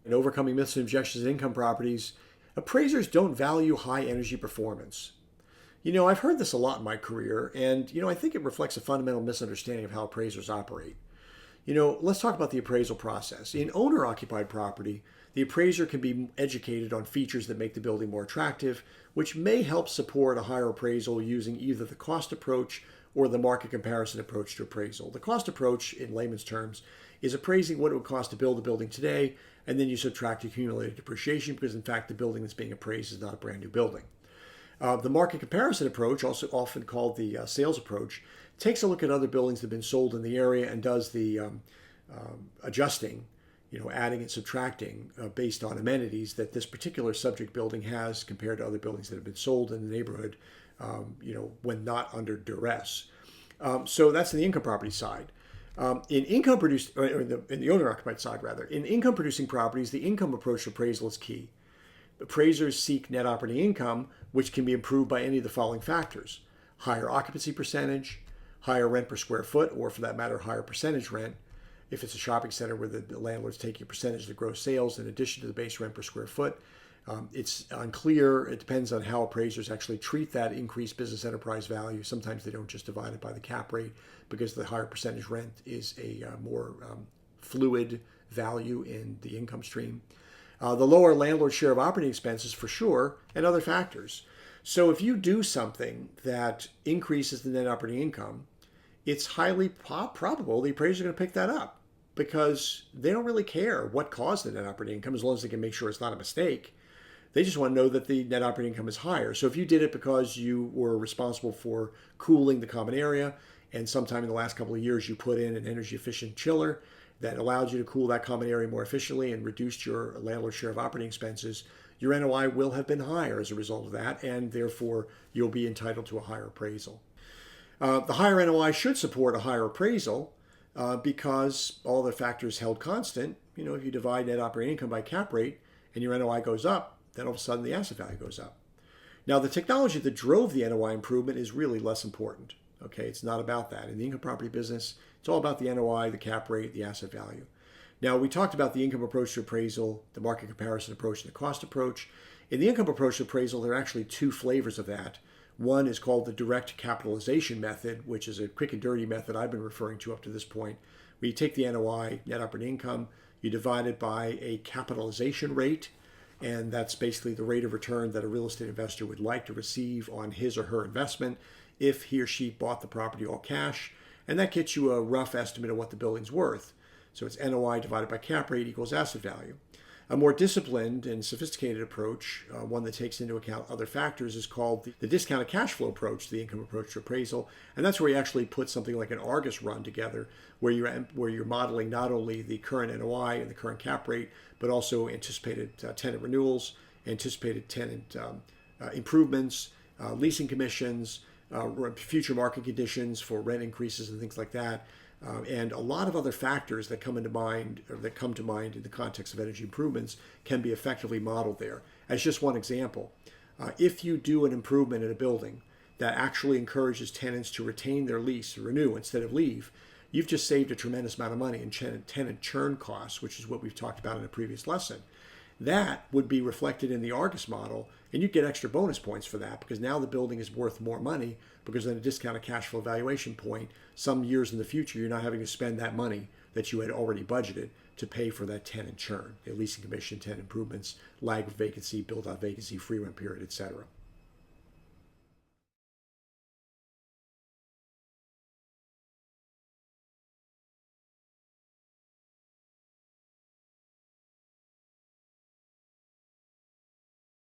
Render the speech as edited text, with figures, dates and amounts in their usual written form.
In overcoming myths and objections in income properties, appraisers don't value high energy performance. I've heard this a lot in my career, and, I think it reflects a fundamental misunderstanding of how appraisers operate. Let's talk about the appraisal process. In owner-occupied property, the appraiser can be educated on features that make the building more attractive, which may help support a higher appraisal using either the cost approach or the market comparison approach to appraisal. The cost approach, in layman's terms, is appraising what it would cost to build a building today, and then you subtract accumulated depreciation because, in fact, the building that's being appraised is not a brand new building. The market comparison approach, also often called the sales approach, takes a look at other buildings that have been sold in the area and does the adjusting, adding and subtracting based on amenities that this particular subject building has compared to other buildings that have been sold in the neighborhood, when not under duress. So that's in the income property side. In the owner-occupied side, rather. In income-producing properties, the income approach to appraisal is key. Appraisers seek net operating income, which can be improved by any of the following factors: higher occupancy percentage, higher rent per square foot, or for that matter, higher percentage rent. If it's a shopping center where the landlord's taking a percentage of the gross sales in addition to the base rent per square foot, it's unclear. It depends on how appraisers actually treat that increased business enterprise value. Sometimes they don't just divide it by the cap rate because the higher percentage rent is a more fluid value in the income stream. The lower landlord share of operating expenses for sure, and other factors. So if you do something that increases the net operating income, it's highly probable the appraiser is going to pick that up because they don't really care what caused the net operating income as long as they can make sure it's not a mistake. They just want to know that the net operating income is higher. So if you did it because you were responsible for cooling the common area, and sometime in the last couple of years you put in an energy efficient chiller that allowed you to cool that common area more efficiently and reduced your landlord share of operating expenses, your NOI will have been higher as a result of that, and therefore you'll be entitled to a higher appraisal. The higher NOI should support a higher appraisal because all the factors held constant. If you divide net operating income by cap rate and your NOI goes up, then all of a sudden the asset value goes up. Now, the technology that drove the NOI improvement is really less important. Okay, it's not about that. In the income property business, it's all about the NOI, the cap rate, the asset value. Now, we talked about the income approach to appraisal, the market comparison approach, and the cost approach. In the income approach to appraisal, there are actually two flavors of that. One is called the direct capitalization method, which is a quick and dirty method I've been referring to up to this point, where you take the NOI, net operating income, you divide it by a capitalization rate, and that's basically the rate of return that a real estate investor would like to receive on his or her investment if he or she bought the property all cash, and that gets you a rough estimate of what the building's worth. So it's NOI divided by cap rate equals asset value. A more disciplined and sophisticated approach, one that takes into account other factors, is called the discounted cash flow approach, the income approach to appraisal. And that's where you actually put something like an Argus run together, where you're modeling not only the current NOI and the current cap rate, but also anticipated tenant renewals, anticipated tenant improvements, leasing commissions, future market conditions for rent increases and things like that. And a lot of other factors that come to mind in the context of energy improvements can be effectively modeled there. As just one example, if you do an improvement in a building that actually encourages tenants to retain their lease or renew instead of leave, you've just saved a tremendous amount of money in tenant churn costs, which is what we've talked about in a previous lesson. That would be reflected in the Argus model, and you get extra bonus points for that because now the building is worth more money because at a discounted cash flow valuation point, some years in the future, you're not having to spend that money that you had already budgeted to pay for that tenant churn, the leasing commission, tenant improvements, lag of vacancy, build-out vacancy, free rent period, etc.